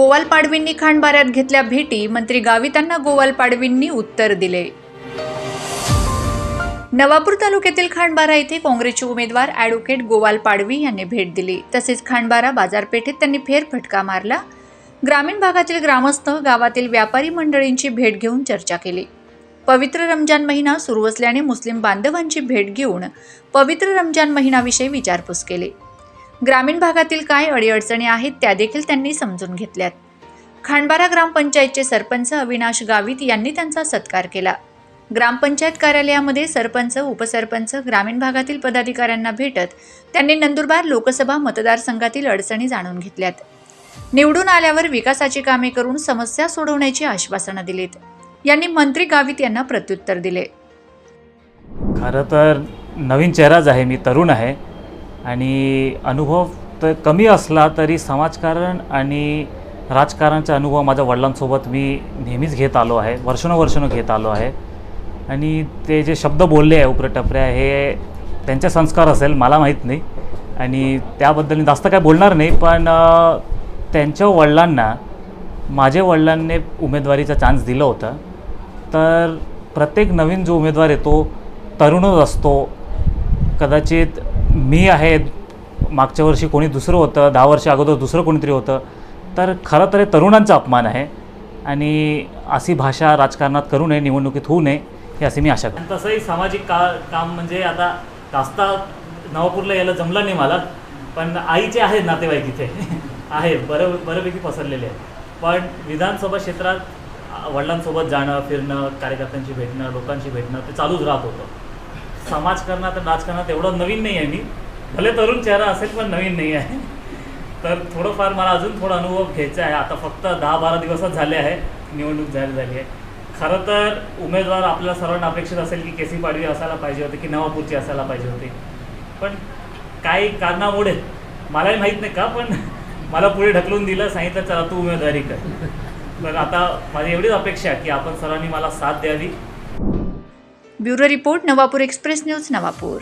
गोवाल पाडवींनी खांडबाऱ्यात घेतल्या भेटी, मंत्री गावितांना गोवाल पाडवींनी उत्तर दिले। नवापूर तालुक्यातील खांडबारा येथे काँग्रेसचे उमेदवार ॲडव्होकेट गोवाल पाडवी यांनी भेट दिली। तसेच खांडबारा बाजारपेठेत त्यांनी फेरफटका मारला। ग्रामीण भागातील ग्रामस्थ, गावातील व्यापारी मंडळींची भेट घेऊन चर्चा केली। पवित्र रमजान महिना सुरू असल्याने मुस्लिम बांधवांची भेट घेऊन पवित्र रमजान महिन्याविषयी विचारपूस केली। ग्रामीण भागातील काय अडीअडचणी आहेत त्या देखील त्यांनी समजून घेतल्यात। खांडबारा ग्रामपंचायतचे सरपंच अविनाश गावित यांनी त्यांचा सत्कार केला। ग्रामपंचायत कार्यालयामध्ये सरपंच, उपसरपंच, ग्रामीण भागातील पदाधिकाऱ्यांना भेटत त्यांनी नंदुरबार लोकसभा मतदारसंघातील अडचणी जाणून घेतल्यात। निवडून आल्यावर विकासाची कामे करून समस्या सोडवण्याची आश्वासनं दिलीत। यांनी मंत्री गावित यांना प्रत्युत्तर दिले। खरं तर नवीन चेहराच आहे, मी तरुण आहे आणि अनुभव तर कमी असला तरी समाजकारण आणि राजकारणाचा अनुभव माझ्या वडिलांसोबत मी नेहमीच घेत आलो आहे, वर्षानुवर्षं घेत आलो आहे। आणि ते जे शब्द बोलले आहे उपरटपऱ्या, हे त्यांचे संस्कार असेल, मला माहीत नाही आणि त्याबद्दल मी जास्त काय बोलणार नाही। पण त्यांच्या वडिलांना माझ्या वडिलांनी उमेदवारीचा चान्स दिला होता, तर प्रत्येक नवीन जो उमेदवार येतो तरुणच असतो। कदाचित मी आहे, मागच्या वर्षी कोणी दुसरं होतं, 10 वर्ष अगोदर दुसरं कोणीतरी होतं, तर खरं तर तरुणांचा अपमान आहे आणि अशी भाषा राजकारणात करू नये, निवडणुकीत होऊ नये, हे असे मी आशा करतो। तसंही सामाजिक काम म्हणजे आता जास्त नवापूरला यायला जमलं नाही मला, पण आईचे आहेत नातेवाईक इथे आहेत, बऱ्यापैकी पसरलेले आहेत। पण विधानसभा क्षेत्रात वडिलांसोबत जाणं, फिरणं, कार्यकर्त्यांशी भेटणं, लोकांशी भेटणं ते चालूच राहत होतं। समाजकारणात आणि राजकारणात एवढं नवीन नाही आहे मी, भले तरुण चेहरा असेल पण नवीन नाही आहे। तर थोडंफार मला अजून थोडा अनुभव घ्यायचा आहे। आता फक्त 10-12 दिवसच झाले आहे, निवडणूक जाहीर झाली आहे। खरं तर उमेदवार आपल्याला सर्वांना अपेक्षित असेल की केसी पाडवी असायला पाहिजे होते की नवापूरची असायला पाहिजे होती, पण काही कारणामुळे मलाही माहीत नाही का, पण मला पुढे ढकलून दिलं, सांगितलं चला तू उमेदवारी कर। तर आता माझी एवढीच अपेक्षा की आपण सर्वांनी मला साथ द्यावी। Bureau report, Navapur express news, Navapur.